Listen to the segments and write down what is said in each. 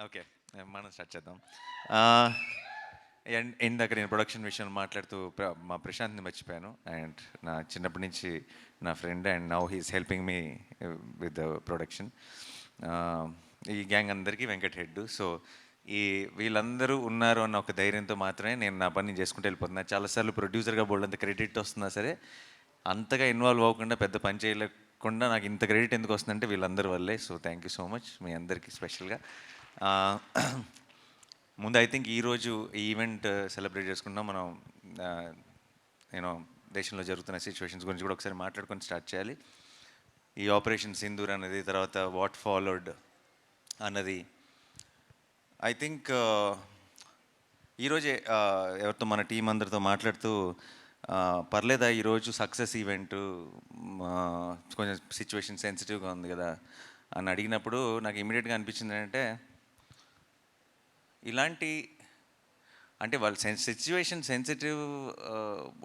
Okay. మనం start చేద్దాం. ఇందాక నేను ప్రొడక్షన్ విషయంలో మాట్లాడుతూ మా ప్రశాంత్‌ని మర్చిపోయాను. అండ్ నా చిన్నప్పటి నుంచి నా friend and now he is helping me with the production. ఈ గ్యాంగ్ అందరికీ వెంకట్ హెడ్. సో, ఈ వీళ్ళందరూ ఉన్నారు అన్న ఒక ధైర్యంతో మాత్రమే నేను నా పని నేను చేసుకుంటూ వెళ్ళిపోతున్నా. చాలాసార్లు ప్రొడ్యూసర్‌గా బోలెడంత క్రెడిట్ వస్తున్నా సరే, అంతగా ఇన్వాల్వ్ అవ్వకుండా పెద్ద పని చేయలేకుండా నాకు ఇంత క్రెడిట్ ఎందుకు వస్తుందంటే వీళ్ళందరి వల్లే. So, thank you so much మీ అందరికీ స్పెషల్‌గా. ముందు ఐ థింక్ ఈరోజు ఈ ఈవెంట్ సెలబ్రేట్ చేసుకుంటాం మనం. నేను దేశంలో జరుగుతున్న సిచ్యువేషన్స్ గురించి కూడా ఒకసారి మాట్లాడుకొని స్టార్ట్ చేయాలి. ఈ ఆపరేషన్ సింధూర్ అనేది, తర్వాత వాట్ ఫాలోడ్ అన్నది ఐ థింక్ ఈరోజే ఎవరితో మన టీం అందరితో మాట్లాడుతూ పర్లేదా ఈరోజు సక్సెస్ ఈవెంట్, కొంచెం సిచ్యువేషన్ సెన్సిటివ్గా ఉంది కదా అని అడిగినప్పుడు నాకు ఇమీడియట్గా అనిపించింది ఏంటంటే, ఇలాంటి అంటే వాళ్ళు సిచ్యువేషన్ సెన్సిటివ్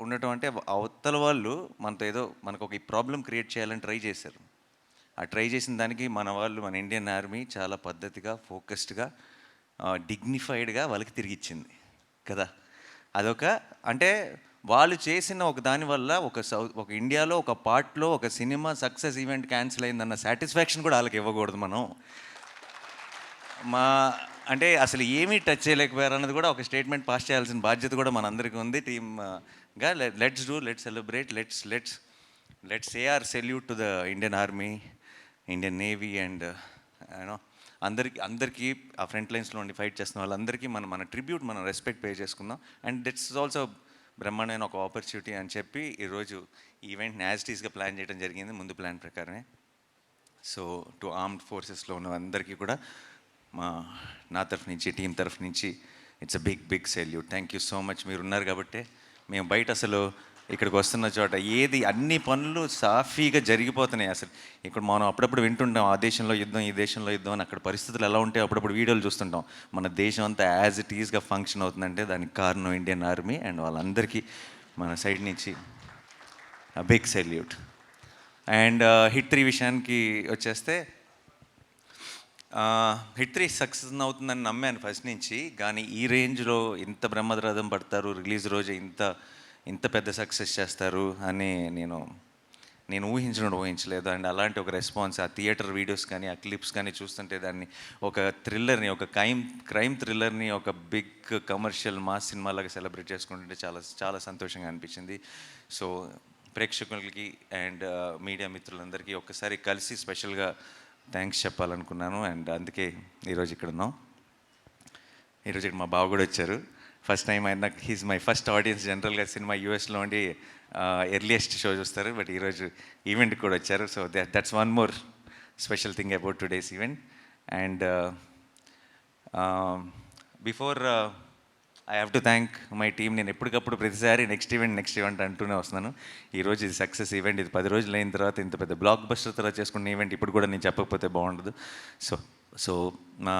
ఉండటం అంటే అవతల వాళ్ళు మనతో ఏదో మనకు ఒక ప్రాబ్లం క్రియేట్ చేయాలని ట్రై చేశారు. ఆ ట్రై చేసిన దానికి మన వాళ్ళు, మన ఇండియన్ ఆర్మీ చాలా పద్ధతిగా, ఫోకస్డ్గా, డిగ్నిఫైడ్గా వాళ్ళకి తిరిగిచ్చింది కదా. అదొక అంటే వాళ్ళు చేసిన ఒక దానివల్ల ఒక ఇండియాలో ఒక పార్ట్లో ఒక సినిమా సక్సెస్ ఈవెంట్ క్యాన్సిల్ అయిందన్న సాటిస్ఫాక్షన్ కూడా వాళ్ళకి ఇవ్వకూడదు మనం. అంటే అసలు ఏమీ టచ్ చేయలేకపోయారు అన్నది కూడా ఒక స్టేట్మెంట్ పాస్ చేయాల్సిన బాధ్యత కూడా మనందరికీ ఉంది టీమ్గా. Let's celebrate, let's say our salute to the Indian army, Indian navy and you know అందరికీ ఆ ఫ్రంట్ లైన్స్లో ఉండి ఫైట్ చేస్తున్న వాళ్ళందరికీ మన ట్రిబ్యూట్, మనం రెస్పెక్ట్ పే చేసుకుందాం. అండ్ దిట్స్ ఆల్సో బ్రహ్మాండమైన ఒక ఆపర్చునిటీ అని చెప్పి ఈరోజు ఈవెంట్ని యాజ్ టీస్గా ప్లాన్ చేయడం జరిగింది, ముందు ప్లాన్ ప్రకారమే. సో టు ఆర్మ్డ్ ఫోర్సెస్లో ఉన్న అందరికీ కూడా నా తరఫు నుంచి, టీం తరఫు నుంచి it's a big salute. Thank you so much. మీరు ఉన్నారు కాబట్టి మేము బయట అసలు ఇక్కడికి వస్తున్న చోట అన్ని పనులు సాఫీగా జరిగిపోతున్నాయి. అసలు ఇక్కడ మనం అప్పుడప్పుడు వింటుంటాం ఆ దేశంలో యుద్ధం, ఈ దేశంలో యుద్ధం అని. అక్కడ పరిస్థితులు ఎలా ఉంటాయి అప్పుడప్పుడు వీడియోలు చూస్తుంటాం. మన దేశం అంతా యాజ్ ఇట్ ఈస్గా ఫంక్షన్ అవుతుందంటే దానికి కారణం ఇండియన్ ఆర్మీ అండ్ వాళ్ళందరికీ మన సైడ్ నుంచి బిగ్ సెల్యూట్. అండ్ హిట్ 3 విషయానికి వచ్చేస్తే, హిట్ 3 సక్సెస్ అవుతుందని నమ్మాను ఫస్ట్ నుంచి. కానీ ఈ రేంజ్లో ఇంత బ్రహ్మరథం పడతారు, రిలీజ్ రోజు ఇంత పెద్ద సక్సెస్ చేస్తారు అని నేను ఊహించలేదు. అండ్ అలాంటి ఒక రెస్పాన్స్, ఆ థియేటర్ వీడియోస్ కానీ, ఆ క్లిప్స్ కానీ చూస్తుంటే దాన్ని ఒక థ్రిల్లర్ని, ఒక క్రైమ్ థ్రిల్లర్ని ఒక బిగ్ కమర్షియల్ మాస్ సినిమాలాగా సెలబ్రేట్ చేసుకుంటుంటే చాలా చాలా సంతోషంగా అనిపించింది. సో ప్రేక్షకులకి అండ్ మీడియా మిత్రులందరికీ ఒక్కసారి కలిసి స్పెషల్గా థ్యాంక్స్ చెప్పాలనుకున్నాను. అండ్ అందుకే ఈరోజు ఇక్కడ ఉన్నాం. ఈరోజు ఇక్కడ మా బావ కూడా వచ్చారు. ఫస్ట్ టైం ఆయన, హీస్ మై ఫస్ట్ ఆడియన్స్. జనరల్గా సినిమా యూఎస్లో ఉండి ఎర్లియస్ట్ షో చూస్తారు, బట్ ఈరోజు ఈవెంట్కి కూడా వచ్చారు. So that's one more special thing about today's event. And before I have to thank my team. నేను ఎప్పటికప్పుడు ప్రతిసారి నెక్స్ట్ ఈవెంట్ అంటూనే వస్తున్నాను. ఈరోజు ఇది సక్సెస్ ఈవెంట్. ఇది 10 రోజులు అయిన తర్వాత ఇంత పెద్ద బ్లాక్ బస్టర్ తర్వాత చేసుకున్న ఈవెంట్ ఇప్పుడు కూడా నేను చెప్పకపోతే బాగుండదు. సో నా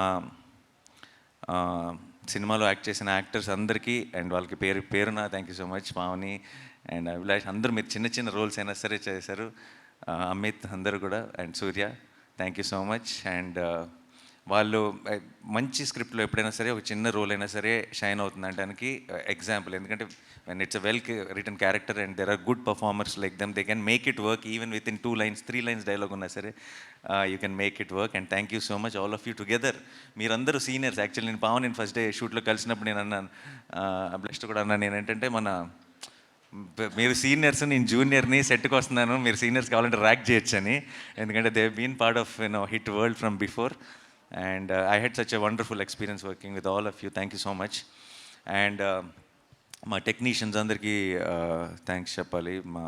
సినిమాలో యాక్ట్ చేసిన యాక్టర్స్ అందరికీ అండ్ వాళ్ళకి పేరున thank you so much. Pavani and Abhilash అందరూ మీరు చిన్న రోల్స్ అయినా సరే చేశారు. అమిత్ అందరూ కూడా, and Surya thank you so much. And వాళ్ళు మంచి స్క్రిప్ట్లో ఎప్పుడైనా సరే ఒక చిన్న రోల్ అయినా సరే షైన్ అవుతుంది అనడానికి ఎగ్జాంపుల్. ఎందుకంటే when it's a well written character and there are good performers like them, they can make it work even with in 2 lines 3 lines dialogue ఉన్నా సరే you can make it work. And thank you so much all of you together. మీరందరూ seniors. Actually నేను first day షూట్లో కలిసినప్పుడు నేను అన్నాను, అభిలాష్తో కూడా అన్నాను, నేనేంటంటే మీరు సీనియర్స్, నేను జూనియర్ని, సెట్కి వస్తున్నాను, మీరు సీనియర్స్ కావాలంటే ర్యాక్ చేయొచ్చు అని. ఎందుకంటే they been part of hit world from before. And I had such a wonderful experience working with all of you. Thank you so much. And మా టెక్నీషియన్స్ అందరికీ థ్యాంక్స్ చెప్పాలి. మా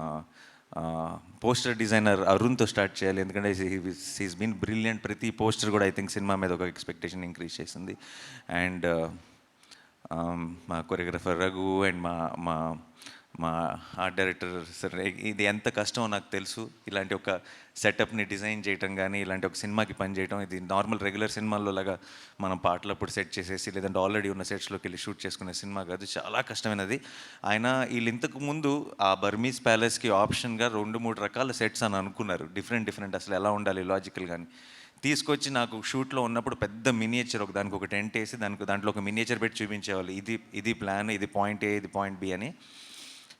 పోస్టర్ డిజైనర్ అరుణ్తో స్టార్ట్ చేయాలి, ఎందుకంటే he's been brilliant. ప్రతి poster కూడా I think cinema మీద ఒక ఎక్స్పెక్టేషన్ ఇంక్రీజ్ చేసింది. అండ్ మా కొరియోగ్రఫర్ రఘు అండ్ మా మా ఆర్ట్ డైరెక్టర్ సార్, ఇది ఎంత కష్టమో నాకు తెలుసు. ఇలాంటి ఒక సెటప్ని డిజైన్ చేయటం కానీ, ఇలాంటి ఒక సినిమాకి పనిచేయటం, ఇది నార్మల్ రెగ్యులర్ సినిమాల్లో లాగా మనం పాటలప్పుడు సెట్ చేసేసి లేదంటే ఆల్రెడీ ఉన్న సెట్స్లోకి వెళ్ళి షూట్ చేసుకునే సినిమా కాదు, చాలా కష్టమైనది. ఆయన వీళ్ళు ఇంతకు ముందు ఆ బర్మీస్ ప్యాలెస్కి ఆప్షన్గా 2-3 రకాల సెట్స్ అని అనుకున్నారు, డిఫరెంట్ అసలు ఎలా ఉండాలి లాజికల్ కానీ. తీసుకొచ్చి నాకు షూట్లో ఉన్నప్పుడు పెద్ద మినియేచర్ దానికి ఒక టెంట్ వేసి దాంట్లో ఒక మినియేచర్ పెట్టి చూపించేవాళ్ళు, ఇది ప్లాన్, ఇది పాయింట్ ఏ, ఇది పాయింట్ బి అని.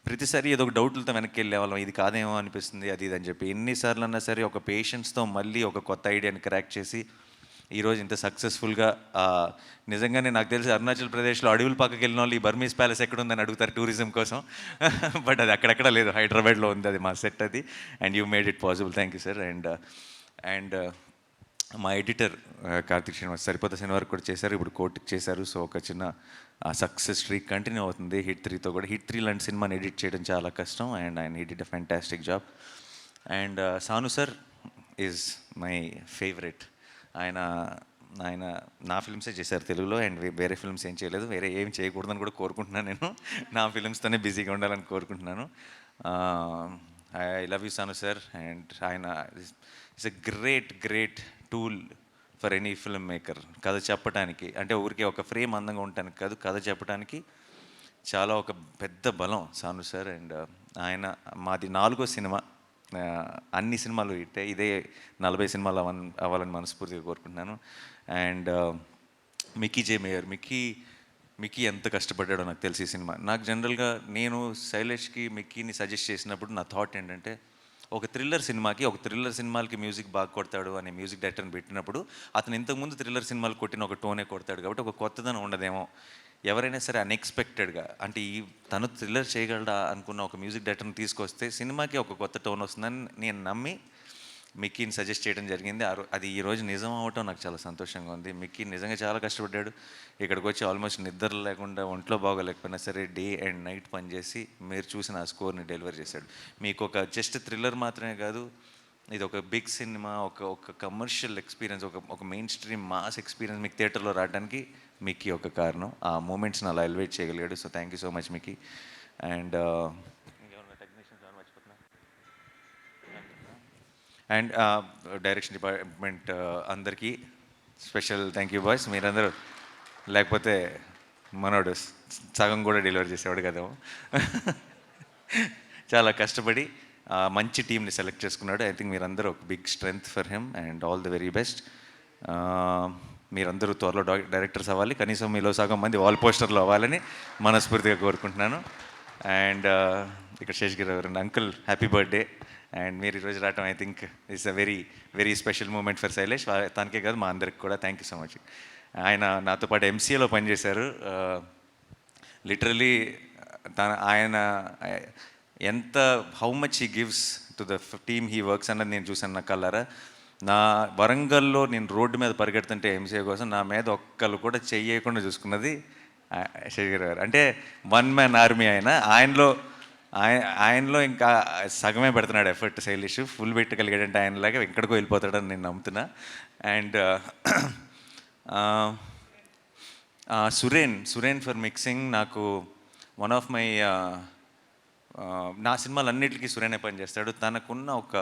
ప్రతిసారి ఏదో ఒక డౌట్లతో వెనక్కి వెళ్ళేవాళ్ళం, ఇది కాదేమో అనిపిస్తుంది, అది ఇది అని చెప్పి. ఎన్నిసార్లు అన్నా సరే ఒక పేషెన్స్తో మళ్ళీ ఒక కొత్త ఐడియాని క్రాక్ చేసి ఈరోజు ఇంత సక్సెస్ఫుల్గా, నిజంగానే నాకు తెలిసి అరుణాచల్ ప్రదేశ్లో అడవుల పక్కకి వెళ్ళిన వాళ్ళు ఈ బర్మీస్ ప్యాలెస్ ఎక్కడుందని అడుగుతారు టూరిజం కోసం. బట్ అది అక్కడెక్కడ లేదు, హైదరాబాద్లో ఉంది, అది మా సెట్ అది. And you made it possible, thank you sir. And మా ఎడిటర్ కార్తిక్ శ్రీనివాస్ సరిపోతే సినిమా వరకు కూడా చేశారు, ఇప్పుడు కోర్టుకి చేశారు. సో ఒక చిన్న సక్సెస్ స్ట్రీక్ కంటిన్యూ అవుతుంది హిట్ 3తో కూడా. హిట్ 3 లాంటి సినిమాని ఎడిట్ చేయడం చాలా కష్టం, అండ్ ఆయన edit a fantastic job. And Sanu sir is my favourite. ఆయన ఆయన నా ఫిల్మ్సే చేశారు తెలుగులో, అండ్ వేరే ఫిల్మ్స్ ఏం చేయలేదు, వేరే ఏం చేయకూడదని కూడా కోరుకుంటున్నాను నేను. నా ఫిల్మ్స్తోనే బిజీగా ఉండాలని కోరుకుంటున్నాను. I love you Sanu sir. And ఆయన it's a great tool for any film maker. కథ చెప్పడానికి అంటే ఊరికే ఒక ఫ్రేమ్ అందంగా ఉండటానికి కాదు, కథ చెప్పడానికి చాలా ఒక పెద్ద బలం సాను సార్. అండ్ ఆయన మాది 4వ సినిమా, అన్ని సినిమాలు ఇదే 40 సినిమాలు అవ్వాలని మనస్ఫూర్తిగా కోరుకుంటున్నాను. And Mickey J mayor, Mickey ఎంత కష్టపడ్డాడో నాకు తెలిసి ఈ సినిమా. నాకు జనరల్గా నేను శైలేష్కి మిక్కీని సజెస్ట్ చేసినప్పుడు నా థాట్ ఏంటంటే, ఒక థ్రిల్లర్ సినిమాలకి మ్యూజిక్ బాగా కొడతాడు అనే మ్యూజిక్ డైరెక్టర్ని పెట్టినప్పుడు అతను ఇంతకుముందు థ్రిల్లర్ సినిమాలు కొట్టిన ఒక టోనే కొడతాడు కాబట్టి ఒక కొత్తదనం ఉండదేమో. ఎవరైనా సరే అన్ఎక్స్పెక్టెడ్గా అంటే తను థ్రిల్లర్ చేయగలడా అనుకున్న ఒక మ్యూజిక్ డైరెక్టర్ని తీసుకొస్తే సినిమాకి ఒక కొత్త టోన్ వస్తుందని నేను నమ్మి మిక్కీని సజెస్ట్ చేయడం జరిగింది. అది ఈరోజు నిజం అవ్వటం నాకు చాలా సంతోషంగా ఉంది. మిక్కీ నిజంగా చాలా కష్టపడ్డాడు. ఇక్కడికి వచ్చి ఆల్మోస్ట్ నిద్ర లేకుండా, ఒంట్లో బాగోలేకపోయినా సరే డే అండ్ నైట్ పనిచేసి మీరు చూసిన ఆ స్కోర్ని డెలివర్ చేశాడు. మీకు ఒక జస్ట్ థ్రిల్లర్ మాత్రమే కాదు, ఇది ఒక బిగ్ సినిమా, ఒక కమర్షియల్ ఎక్స్పీరియన్స్, ఒక మెయిన్ స్ట్రీమ్ మాస్ ఎక్స్పీరియన్స్ మీకు థియేటర్లో రావడానికి మిక్కీ ఒక కారణం. ఆ మూమెంట్స్ని అలా ఎలివేట్ చేయగలిగాడు. So thank you so much Mickey. And and direction department అందరికీ స్పెషల్ థ్యాంక్ యూ బాయ్స్. మీరందరూ లేకపోతే మనోడు సగం కూడా డెలివరీ చేసేవాడు కదేమో. చాలా కష్టపడి మంచి టీంని సెలెక్ట్ చేసుకున్నాడు. ఐ థింక్ మీరందరూ ఒక big strength for him and all the very best. మీరందరూ త్వరలో డైరెక్టర్స్ అవ్వాలి, కనీసం మీలో సగం మంది వాల్ పోస్టర్లో అవ్వాలని మనస్ఫూర్తిగా కోరుకుంటున్నాను. అండ్ ఇక్కడ శేషగిరి గారు అంకుల్ హ్యాపీ బర్త్డే. అండ్ మీరు ఈరోజు రావటం I think it's a very special moment for Shailesh. తనకే కాదు మా అందరికి కూడా థ్యాంక్ యూ సో మచ్. ఆయన నాతో పాటు ఎంసీఏలో పనిచేశారు. లిటరలీ ఆయన ఎంత how much he gives to the team he works అన్నది నేను చూసాను నా కళ్ళారా. నా వరంగల్లో నేను రోడ్డు మీద పరిగెడుతుంటే ఎంసీఏ కోసం నా మీద ఒక్కళ్ళు కూడా చెయ్యకుండా చూసుకున్నది శేఖర్ గారు. అంటే వన్ మ్యాన్ ఆర్మీ ఆయనలో ఇంకా సగమే పెడుతున్నాడు ఎఫర్ట్ శైలేష్. ఫుల్ పెట్టగలిగాడంటే ఆయనలాగా ఎక్కడికో వెళ్ళిపోతాడని నేను నమ్ముతున్నా. And Suren for mixing. నాకు వన్ ఆఫ్ మై నా సినిమాలన్నిటికీ సురేనే పనిచేస్తాడు. తనకున్న ఒక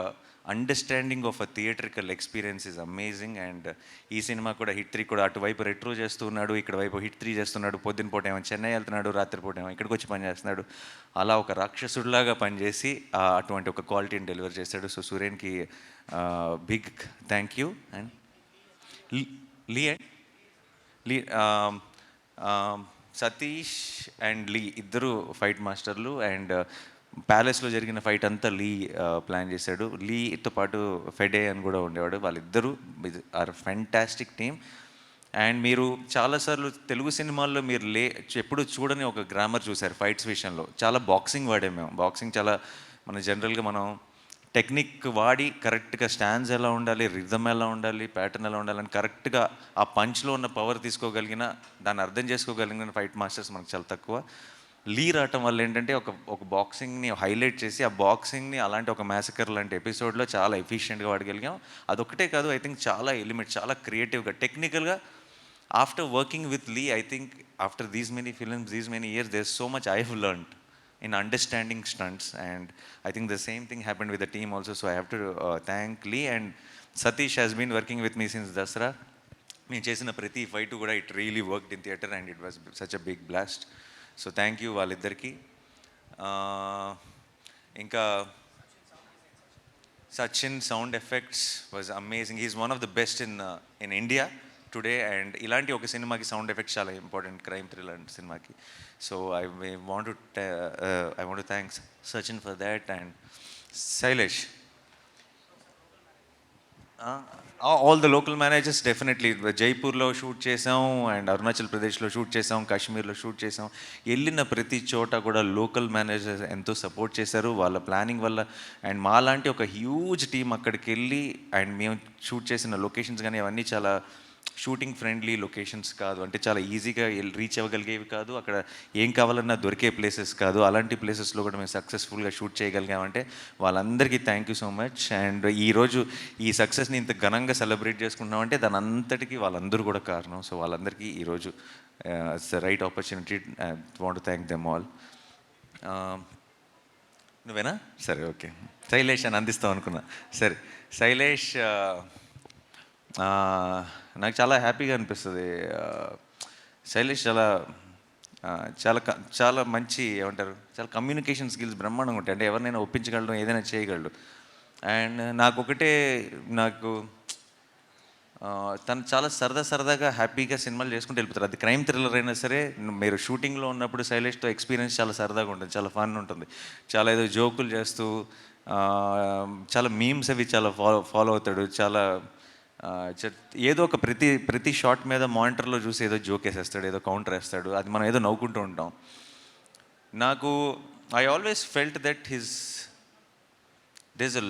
understanding of a theatrical experience is amazing. And ఈ సినిమా కూడా హిట్ 3 కూడా అటువైపు రెట్రో చేస్తున్నాడు, ఇక్కడ వైపు హిట్ 3 చేస్తున్నాడు. పొద్దున పూట ఏమో చెన్నై వెళ్తున్నాడు, రాత్రిపూట ఏమో ఇక్కడికి వచ్చి పనిచేస్తున్నాడు. అలా ఒక రాక్షసుడిలాగా పనిచేసి అటువంటి ఒక క్వాలిటీని డెలివర్ చేశాడు. సో సురేన్కి బిగ్ థ్యాంక్ యూ. అండ్ లీ సతీష్ అండ్ లీ ఇద్దరు ఫైట్ మాస్టర్లు. అండ్ ప్యాలెస్లో జరిగిన ఫైట్ అంతా లీ ప్లాన్ చేశాడు. లీతో పాటు ఫెడే అని కూడా ఉండేవాడు. వాళ్ళిద్దరూ ఆర్ ఫ్యాంటాస్టిక్ టీమ్. అండ్ మీరు చాలాసార్లు తెలుగు సినిమాల్లో మీరు ఎప్పుడు చూడని ఒక గ్రామర్ చూశారు ఫైట్స్ విషయంలో. చాలా బాక్సింగ్ వాడాము మేము. బాక్సింగ్ చాలా జనరల్గా మనం టెక్నిక్ వాడి కరెక్ట్గా స్టాండ్స్ ఎలా ఉండాలి, రిథమ్ ఎలా ఉండాలి, ప్యాటర్న్ ఎలా ఉండాలని కరెక్ట్గా ఆ పంచ్లో ఉన్న పవర్ తీసుకోగలిగిన, దాన్ని అర్థం చేసుకోగలిగిన ఫైట్ మాస్టర్స్ మనకు చాలా తక్కువ. లీ రావటం వల్ల ఏంటంటే ఒక బాక్సింగ్ని హైలైట్ చేసి ఆ బాక్సింగ్ని అలాంటి ఒక మ్యాసకర్ లాంటి ఎపిసోడ్లో చాలా ఎఫిషియెంట్గా వాడగలిగాం. అదొక్కటే కాదు, ఐ థింక్ చాలా ఎలిమెంట్, చాలా క్రియేటివ్గా, టెక్నికల్గా. After working with Lee, I think after these many films, these many years, there's so much I have learned in understanding stunts, and I think the same thing happened with the team also. So I have to thank Lee. And Satish has been working with me since Dasra. నేను చేసిన ప్రతి fight కూడా it really worked in theatre and it was such a big blast. So thank you వాళ్ళిద్దరికీ. ఇంకా Sachin sound effects was amazing. He's one of the best in India today. And ఇలాంటి ఒక సినిమాకి sound effects చాలా important, crime thriller సినిమాకి. So I want to thank Sachin for that and Sailesh. All the local managers definitely. జైపూర్లో shoot చేసాం and Arunachal ప్రదేశ్లో shoot చేసాం, కాశ్మీర్లో షూట్ చేసాం. వెళ్ళిన ప్రతి చోట కూడా లోకల్ మేనేజర్స్ ఎంతో సపోర్ట్ చేశారు వాళ్ళ ప్లానింగ్ వల్ల. అండ్ మాలాంటి ఒక హ్యూజ్ టీం అక్కడికి వెళ్ళి అండ్ మేము షూట్ చేసిన లొకేషన్స్ కానీ అవన్నీ చాలా షూటింగ్ ఫ్రెండ్లీ లొకేషన్స్ కాదు, అంటే చాలా ఈజీగా రీచ్ అవ్వగలిగేవి కాదు, అక్కడ ఏం కావాలన్నా దొరికే ప్లేసెస్ కాదు. అలాంటి ప్లేసెస్లో కూడా మేము సక్సెస్ఫుల్గా షూట్ చేయగలిగామంటే వాళ్ళందరికీ thank you so much. And ఈరోజు ఈ సక్సెస్ని ఇంత ఘనంగా సెలబ్రేట్ చేసుకుంటున్నామంటే దాని అంతటికీ వాళ్ళందరూ కూడా కారణం. సో వాళ్ళందరికీ ఈరోజు it's the right opportunity. I want to thank them all. నువ్వేనా? సరే, ఓకే. శైలేష్ అని అందిస్తాం అనుకున్నా. సరే, శైలేష్ నాకు చాలా హ్యాపీగా అనిపిస్తుంది. శైలేష్ చాలా చాలా చాలా మంచి ఏమంటారు, చాలా కమ్యూనికేషన్ స్కిల్స్ బ్రహ్మాండంగా ఉంటాయి. అంటే ఎవరినైనా ఒప్పించగలడు, ఏదైనా చేయగలడు. అండ్ నాకు తను చాలా సరదాగా హ్యాపీగా సినిమాలు చేసుకుంటూ వెళ్ళిపోతారు. అది క్రైమ్ థ్రిల్లర్ అయినా సరే, మీరు షూటింగ్లో ఉన్నప్పుడు శైలేష్తో ఎక్స్పీరియన్స్ చాలా సరదాగా ఉంటుంది, చాలా ఫన్ ఉంటుంది. చాలా ఏదో జోకులు చేస్తూ చాలా మీమ్స్ అవి చాలా ఫాలో అవుతాడు. చాలా ఏదో ఒక ప్రతి షాట్ మీద మానిటర్లో చూసి ఏదో జోక్ వేసేస్తాడు, ఏదో కౌంటర్ వేస్తాడు, అది మనం ఏదో నవ్వుకుంటూ ఉంటాం. I always felt that there's a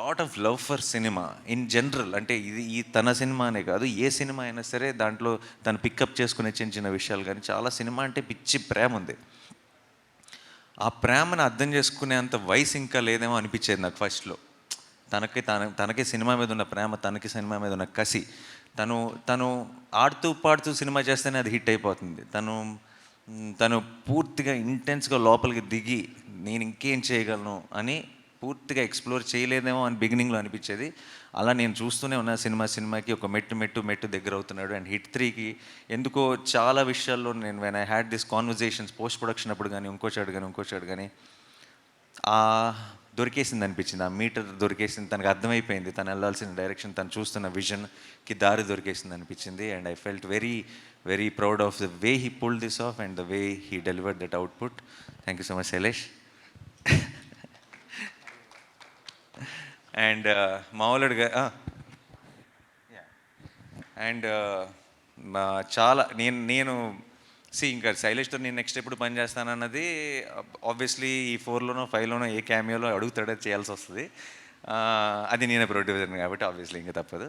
lot of love for cinema in general. అంటే ఈ తన సినిమా అనే కాదు, ఏ సినిమా అయినా సరే దాంట్లో తను పికప్ చేసుకునే చిన్న విషయాలు కానీ చాలా సినిమా అంటే పిచ్చి ప్రేమ ఉంది. ఆ ప్రేమను అర్థం చేసుకునే అంత వయసు ఇంకా లేదేమో అనిపించేది నాకు ఫస్ట్లో. తనకి సినిమా మీద ఉన్న ప్రేమ, తనకి సినిమా మీద ఉన్న కసి, తను ఆడుతూ పాడుతూ సినిమా చేస్తేనే అది హిట్ అయిపోతుంది. తను పూర్తిగా ఇంటెన్స్గా లోపలికి దిగి నేను ఇంకేం చేయగలను అని పూర్తిగా ఎక్స్ప్లోర్ చేయలేదేమో అని బిగినింగ్లో అనిపించేది. అలా నేను చూస్తూనే ఉన్న సినిమాకి ఒక మెట్టు దగ్గర అవుతున్నాడు. అండ్ హిట్ 3కి ఎందుకో చాలా విషయాల్లో నేను when I had this conversations post production అప్పుడు కానీ ఇంకోచాడు కానీ దొరికేసింది అనిపించింది. ఆ మీటర్ దొరికేసింది, తనకు అర్థమైపోయింది తను వెళ్ళాల్సిన డైరెక్షన్, తను చూస్తున్న విజన్కి దారి దొరికేసింది అనిపించింది. And I felt very very proud of the way he pulled this of and the way he delivered that output. Thank you so much Shailesh. And మామూలుగా అండ్ చాలా నేను ఇంకా శైలేష్తో నేను నెక్స్ట్ ఎప్పుడు పని చేస్తానన్నది ఆబ్వియస్లీ ఈ 4లోనో 5లోనో ఏ క్యామియోలో అడుగుతాడో చేయాల్సి వస్తుంది. అది నేనే ప్రొడ్యూసర్ని కాబట్టి ఆబ్వియస్లీ ఇంకా తప్పదు.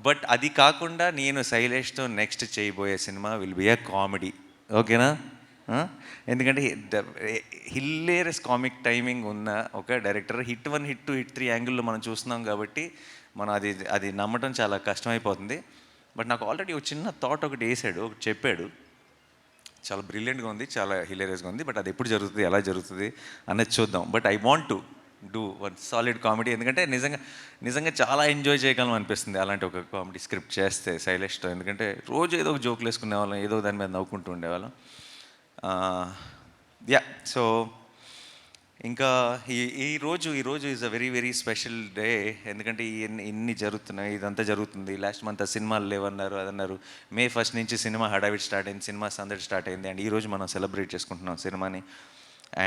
బట్ అది కాకుండా నేను శైలేష్తో నెక్స్ట్ చేయబోయే cinema will be A comedy. ఓకేనా? ఎందుకంటే హిల్లేరియస్ కామిక్ టైమింగ్ ఉన్న ఒక డైరెక్టర్. హిట్ 1, హిట్ 2, హిట్ 3 యాంగిల్లో మనం చూస్తున్నాం కాబట్టి మనం అది నమ్మటం చాలా కష్టమైపోతుంది. బట్ నాకు ఆల్రెడీ ఒక చిన్న థాట్ ఒకటి చెప్పాడు, చాలా బ్రిలియంట్గా ఉంది, చాలా హిలేరియస్గా ఉంది. బట్ అది ఎప్పుడు జరుగుతుంది, ఎలా జరుగుతుంది అనేది చూద్దాం. But I want to do one solid comedy. ఎందుకంటే నిజంగా చాలా ఎంజాయ్ చేయగలం అనిపిస్తుంది అలాంటి ఒక కామెడీ స్క్రిప్ట్ చేస్తే శైలేష్తో. ఎందుకంటే రోజు ఏదో ఒక జోకులు వేసుకునే వాళ్ళం, ఏదో దాని మీద నవ్వుకుంటూ ఉండేవాళ్ళం. సో ఇంకా ఈరోజు is a very very special day. ఎందుకంటే ఇన్ని జరుగుతున్నాయి, ఇదంతా జరుగుతుంది. లాస్ట్ మంత్ సినిమాలు లేవన్నారు, అదన్నారు. May 1 నుంచి సినిమా హడావిడి స్టార్ట్ అయింది, సినిమా సందడి స్టార్ట్ అయింది. అండ్ ఈరోజు మనం సెలబ్రేట్ చేసుకుంటున్నాం సినిమాని.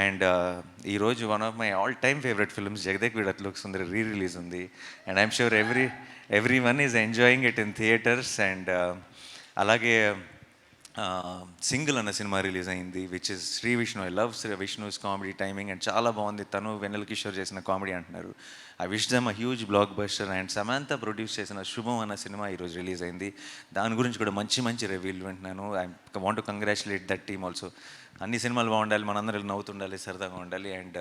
అండ్ ఈరోజు one of my all time favourite films Jagadeka Veerudu Athiloka Sundari release ఉంది. And I'm sure everyone is enjoying it in theatres. And అలాగే సింగిల్ అన్న సినిమా రిలీజ్ అయింది, which is Sri Vishnu. I love Sri Vishnu's comedy timing and చాలా బాగుంది. తను వెన్నెల కిషోర్ చేసిన కామెడీ అంటున్నారు. I wish them a huge blockbuster. And Samantha produce చేసిన శుభం అన్న సినిమా ఈరోజు రిలీజ్ అయింది. దాని గురించి కూడా మంచి రివ్యూలు వింటున్నాను. I want to congratulate that team also. అన్ని సినిమాలు బాగుండాలి, మనందరం నవ్వుతుండాలి, సరదాగా ఉండాలి. అండ్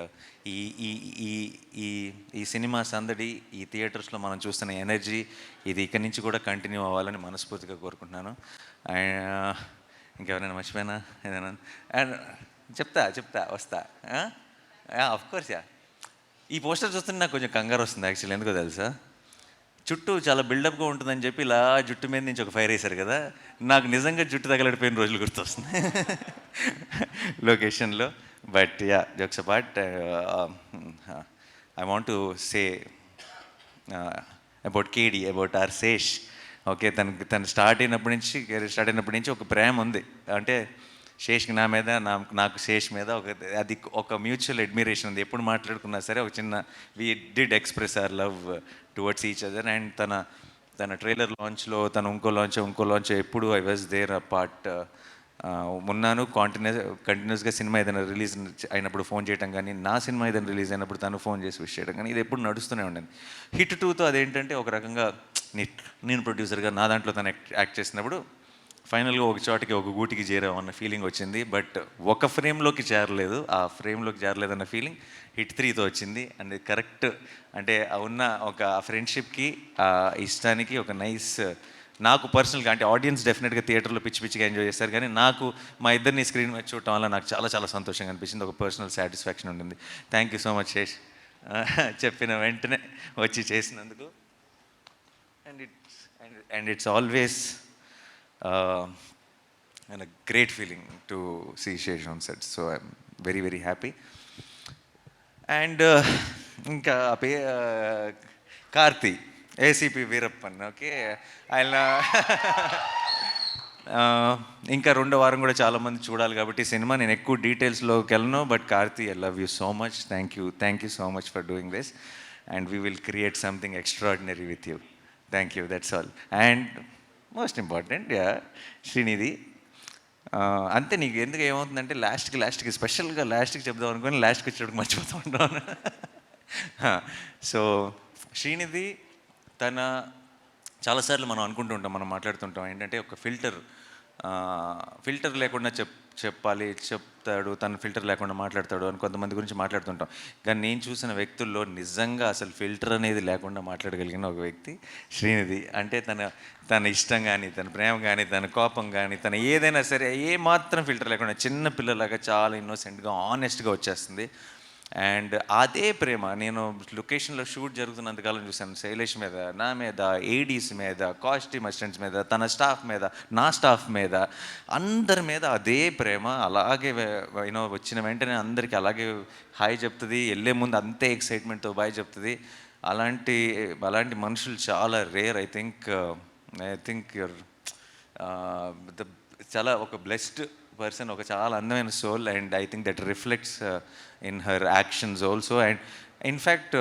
ఈ సినిమా సందడి, ఈ థియేటర్స్లో మనం చూస్తున్న ఎనర్జీ, ఇది ఇక్కడి నుంచి కూడా కంటిన్యూ అవ్వాలని మనస్ఫూర్తిగా కోరుకుంటున్నాను. అండ్ ఇంకెవరైనా మర్చిపోయినా ఏదైనా అండ్ చెప్తా వస్తా. అఫ్కోర్స్ ఈ పోస్టర్ చూస్తుంటే నాకు కొంచెం కంగారు వస్తుంది యాక్చువల్లీ. ఎందుకో తెలుసా, చుట్టూ చాలా బిల్డప్గా ఉంటుందని చెప్పి ఇలా జుట్టు మీద నుంచి ఒక ఫైర్ వేశారు కదా, నాకు నిజంగా జుట్టు తగలడిపోయిన రోజులు గుర్తొస్తుంది లొకేషన్లో. But jokes apart, I want to say about Kedi, about R Sesh. Okay, తను స్టార్ట్ అయినప్పటి నుంచి ఒక ప్రేమ ఉంది. అంటే శేష్కి నా మీద, నాకు శేష్ మీద ఒక మ్యూచువల్ అడ్మిరేషన్ ఉంది. ఎప్పుడు మాట్లాడుకున్నా సరే ఒక చిన్న we did express our love towards each other. And తన ట్రైలర్ లాంచ్లో, తను ఇంకో లాంచ్ ఎప్పుడు I was there a part ఉన్నాను. కంటిన్యూస్గా సినిమా ఏదైనా రిలీజ్ అయినప్పుడు ఫోన్ చేయడం కానీ, నా సినిమా ఏదైనా రిలీజ్ అయినప్పుడు తను ఫోన్ చేసి విష్ చేయడం కానీ, ఇది ఎప్పుడు నడుస్తూనే ఉండేది. హిట్ 2తో అదేంటంటే ఒక రకంగా నేను ప్రొడ్యూసర్గా నా దాంట్లో తను యాక్ట్ చేసినప్పుడు ఫైనల్గా ఒక చోటికి, ఒక గూటికి చేరామన్న ఫీలింగ్ వచ్చింది. బట్ ఒక ఫ్రేమ్లోకి చేరలేదు, ఆ ఫ్రేమ్లోకి చేరలేదన్న ఫీలింగ్ హిట్ 3తో వచ్చింది. అండ్ కరెక్ట్ అంటే ఉన్న ఒక ఫ్రెండ్షిప్కి, ఆ ఇష్టానికి ఒక నైస్, నాకు పర్సనల్గా అంటే ఆడియన్స్ డెఫినెట్గా థియేటర్లో పిచ్చిగా ఎంజాయ్ చేస్తారు, కానీ నాకు మా ఇద్దరిని స్క్రీన్ మీద చూడటం వల్ల నాకు చాలా చాలా సంతోషంగా అనిపించింది. ఒక పర్సనల్ సాటిస్ఫాక్షన్ ఉంటుంది. Thank you so much Sesh, చెప్పిన వెంటనే వచ్చి చేసినందుకు. And it's always and a great feeling to see Shesh on set. So I'm very, very happy. And ఇంకా కార్తీ, ఏసీపీ వీరప్పన్. ఓకే, ఆయన ఇంకా 2వ వారం కూడా చాలామంది చూడాలి కాబట్టి సినిమా నేను ఎక్కువ డీటెయిల్స్లోకి వెళ్ళను. But Karthi, I love you so much. Thank you so much for doing this. And we will create something extraordinary with you. Thank you, that's all. And most important, Srinidhi. అంతే, నీకు ఎందుకు ఏమవుతుందంటే లాస్ట్కి స్పెషల్గా చెప్దాం అనుకొని లాస్ట్కి వచ్చేటప్పుడు మర్చిపోతూ ఉంటాను. సో శ్రీనిధి తన చాలాసార్లు మనం అనుకుంటుంటాం, మనం మాట్లాడుతుంటాం ఏంటంటే ఒక ఫిల్టర్ లేకుండా చెప్తాడు, తను ఫిల్టర్ లేకుండా మాట్లాడతాడు అని కొంతమంది గురించి మాట్లాడుతుంటాం. కానీ నేను చూసిన వ్యక్తుల్లో నిజంగా అసలు ఫిల్టర్ అనేది లేకుండా మాట్లాడగలిగిన ఒక వ్యక్తి శ్రీనిధి. అంటే తన ఇష్టం కానీ, తన ప్రేమ కానీ, తన కోపం కానీ, తన ఏదైనా సరే ఏ మాత్రం ఫిల్టర్ లేకుండా చిన్న పిల్లలాగా చాలా ఇన్నోసెంట్గా, ఆనెస్ట్గా వచ్చేస్తుంది. అండ్ అదే ప్రేమ నేను లొకేషన్లో షూట్ జరుగుతున్నంతకాలం చూశాను. శైలేష్ మీద, నా మీద, ఏడీస్ మీద, కాస్ట్యూమ్ అసిస్టెంట్స్ మీద, తన స్టాఫ్ మీద, నా స్టాఫ్ మీద, అందరి మీద అదే ప్రేమ. అలాగే వచ్చిన వెంటనే అందరికీ అలాగే హాయ్ చెప్తుంది, వెళ్ళే ముందు అంతే ఎక్సైట్మెంట్తో బాయ్ చెప్తుంది. అలాంటి మనుషులు చాలా రేర్. ఐ థింక్ యూర్ చాలా ఒక బ్లెస్డ్ పర్సన్, ఒక చాలా అందమైన soul. And I think that reflects in her actions also. And in fact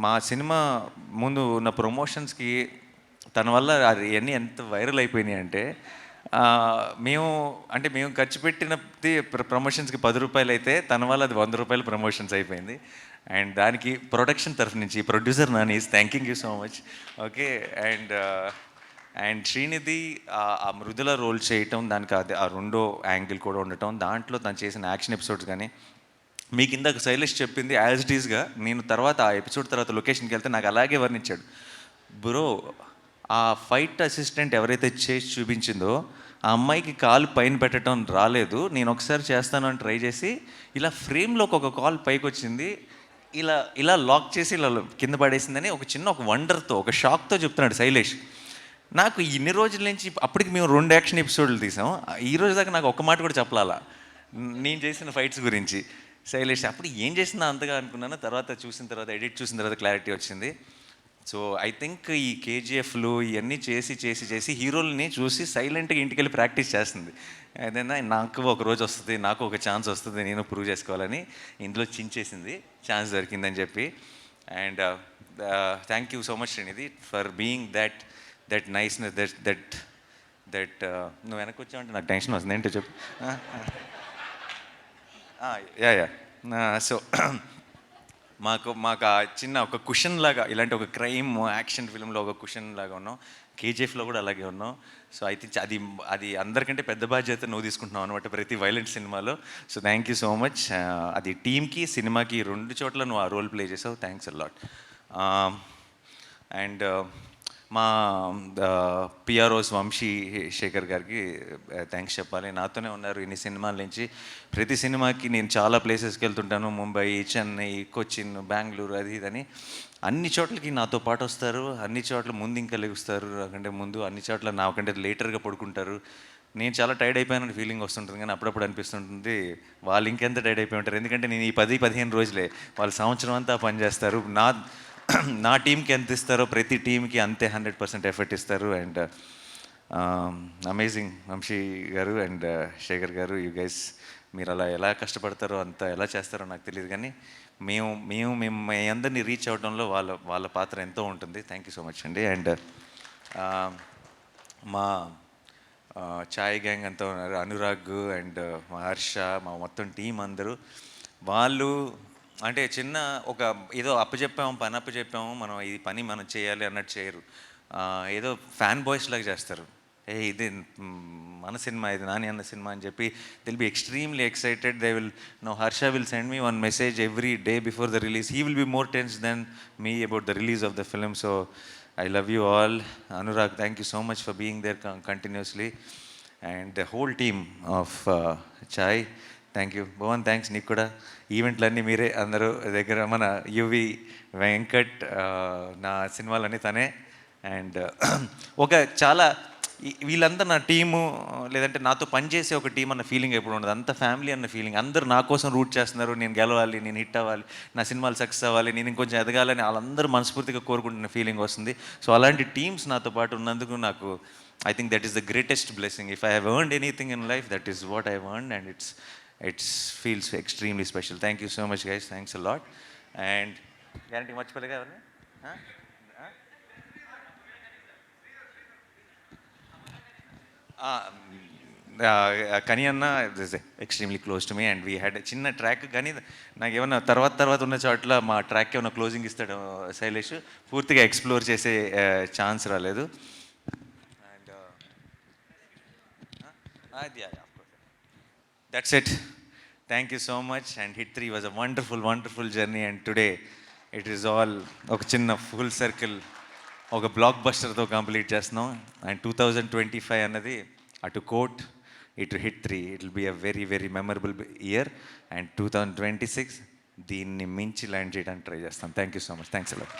మా సినిమా ముందు ఉన్న ప్రమోషన్స్కి తన వల్ల ఇవన్నీ ఎంత వైరల్ అయిపోయినాయి అంటే, మేము ఖర్చు పెట్టినది ప్రమోషన్స్కి 10 రూపాయలు అయితే తన వల్ల అది 100 రూపాయలు ప్రమోషన్స్ అయిపోయింది. అండ్ దానికి ప్రొడక్షన్ తరఫు నుంచి producer Nani is thanking you so much. Okay, and Srinidhi ఆ మృదుల రోల్ చేయటం, దానికి ఆ 2వ యాంగిల్ కూడా ఉండటం, దాంట్లో తను చేసిన యాక్షన్ ఎపిసోడ్స్ కానీ, మీకు ఇందాక శైలేష్ చెప్పింది యాజ్ ఇట్ ఈస్గా నేను తర్వాత ఆ ఎపిసోడ్ తర్వాత లొకేషన్కి వెళ్తే నాకు అలాగే వర్ణించాడు. బ్రో, ఆ ఫైట్ అసిస్టెంట్ ఎవరైతే చేసి చూపించిందో ఆ అమ్మాయికి కాలు పైన పెట్టడం రాలేదు, నేను ఒకసారి చేస్తాను అని ట్రై చేసి ఇలా ఫ్రేమ్లోకి ఒక కాల్ పైకి వచ్చింది, ఇలా లాక్ చేసి ఇలా కింద పడేసిందని ఒక వండర్తో, ఒక షాక్తో చెప్తున్నాడు శైలేష్. నాకు ఇన్ని రోజుల నుంచి అప్పటికి మేము 2 యాక్షన్ ఎపిసోడ్లు తీసాం, ఈ రోజు దాకా నాకు ఒక్క మాట కూడా చెప్పాలా నేను చేసిన ఫైట్స్ గురించి. శైలేష్ అప్పుడు ఏం చేసిందా అంతగా అనుకున్నాను, ఎడిట్ చూసిన తర్వాత క్లారిటీ వచ్చింది. సో ఐ థింక్ ఈ కేజీఎఫ్లు ఇవన్నీ చేసి హీరోలని చూసి సైలెంట్గా ఇంటికి వెళ్ళి ప్రాక్టీస్ చేస్తుంది. ఏదైనా నాకు ఒక రోజు వస్తుంది, నాకు ఒక ఛాన్స్ వస్తుంది, నేను ప్రూవ్ చేసుకోవాలని ఇందులో చించేసింది, ఛాన్స్ దొరికిందని చెప్పి. And thank you so much Srinidhi for being that niceness, that నువ్వు వెనక్కి వచ్చావంటే నాకు టెన్షన్ వస్తుంది. ఏంటో చెప్పు. సో మాకు ఆ చిన్న ఒక కుషన్ లాగా, ఇలాంటి ఒక క్రైమ్ యాక్షన్ ఫిల్మ్లో ఒక కుషన్ లాగా ఉన్నాం. కేజీఎఫ్లో కూడా అలాగే ఉన్నాం. సో ఐ థింక్ అది అందరికంటే పెద్ద బాధ్యత నువ్వు తీసుకుంటున్నావు అనమాట ప్రతి వైలెంట్ సినిమాలో. So thank you so much. అది టీమ్కి, సినిమాకి 2 చోట్ల నువ్వు ఆ రోల్ ప్లే చేసావు. Thanks a lot. అండ్ మా పిఆర్ఓస్ వంశీ శేఖర్ గారికి థ్యాంక్స్ చెప్పాలి. నాతోనే ఉన్నారు ఇన్ని సినిమాల నుంచి. ప్రతి సినిమాకి నేను చాలా ప్లేసెస్కి వెళ్తుంటాను, ముంబై, చెన్నై, కొచ్చిన్, బెంగళూరు, అది ఇదని. అన్ని చోట్లకి నాతో పాటు వస్తారు, అన్ని చోట్ల ముందు ఇంకా లెగుస్తారు నాకంటే ముందు, అన్ని చోట్ల నాకంటే లేటర్గా పడుకుంటారు. నేను చాలా టైర్డ్ అయిపోయానని ఫీలింగ్ వస్తుంటుంది, కానీ అప్పుడప్పుడు అనిపిస్తుంటుంది వాళ్ళు ఇంకెంత టైర్డ్ అయిపోయి ఉంటారు. ఎందుకంటే నేను ఈ 10-15 రోజులే, వాళ్ళు సంవత్సరం అంతా పనిచేస్తారు. నా టీంకి ఎంత ఇస్తారో ప్రతి టీంకి అంతే 100% ఎఫర్ట్ ఇస్తారు. అండ్ అమేజింగ్ వంశీ గారు అండ్ శేఖర్ గారు, యూ గైస్, మీరు అలా ఎలా కష్టపడతారో అంత ఎలా చేస్తారో నాకు తెలియదు, కానీ మేము మీ అందరినీ రీచ్ అవ్వడంలో వాళ్ళ పాత్ర ఎంతో ఉంటుంది. థ్యాంక్ యూ సో మచ్ అండి. అండ్ మా ఛాయ్ గ్యాంగ్ అంతా ఉన్నారు, అనురాగ్ అండ్ మా హర్ష, మా మొత్తం టీం అందరూ, వాళ్ళు అంటే చిన్న ఒక ఏదో పని అప్పచెప్పాము, మనం ఈ పని మనం చేయాలి అన్నట్టు చేయరు. ఏదో ఫ్యాన్ బాయ్స్ లాగా చేస్తారు. ఇది మన సినిమా, ఇది నాని అన్న సినిమా అని చెప్పి they'll be extremely excited. They will know, Harsha will send me one message every day before the release. He will be more tense than me about the release of the film. So I love you all. Anurag, thank you so much for being there continuously. And the whole team of Chai, thank you. Bhavan, thanks నీకు కూడా. ఈవెంట్లన్నీ మీరే అందరూ దగ్గర, మన UV Venkat, నా సినిమాలన్నీ తనే. And ఒక చాలా వీళ్ళంతా నా టీము, లేదంటే నాతో పనిచేసే ఒక టీం అన్న ఫీలింగ్ ఎప్పుడు ఉండదు. అంత ఫ్యామిలీ అన్న ఫీలింగ్. అందరూ నా కోసం రూట్ చేస్తున్నారు, నేను గెలవాలి, నేను హిట్ అవ్వాలి, నా సినిమాలు సక్సెస్ అవ్వాలి, నేను ఇంకొంచెం ఎదగాలని వాళ్ళందరూ మనస్ఫూర్తిగా కోరుకుంటున్న ఫీలింగ్ వస్తుంది. సో అలాంటి టీమ్స్ నాతో పాటు ఉన్నందుకు నాకు I think that is the greatest blessing. If I have earned anything in life, that is what I earned, and it's feels extremely special. Thank you so much guys, thanks a lot. And guarantee మర్చిపోలేగా ఎవరిని? కని అన్న is extremely close to me, and we had చిన్న track. కానీ నాకు ఏమన్నా తర్వాత ఉన్న చోట్ల మా ట్రాక్ ఏమన్నా క్లోజింగ్ ఇస్తాడు శైలేష్, పూర్తిగా ఎక్స్ప్లోర్ చేసే ఛాన్స్ రాలేదు. And that's it. Thank you so much. And HIT 3 was a wonderful journey, and today it is all ఒక చిన్న ఫుల్ సర్కిల్, ఒక బ్లాక్ బస్టర్తో కంప్లీట్ చేస్తున్నాం. అండ్ 2025 అన్నది అటు కోట్, ఇటు HIT 3, it will be a very memorable year. And 2026 దీన్ని మించి ల్యాండ్ చేయడానికి ట్రై చేస్తాం. Thank you so much. Thanks allot.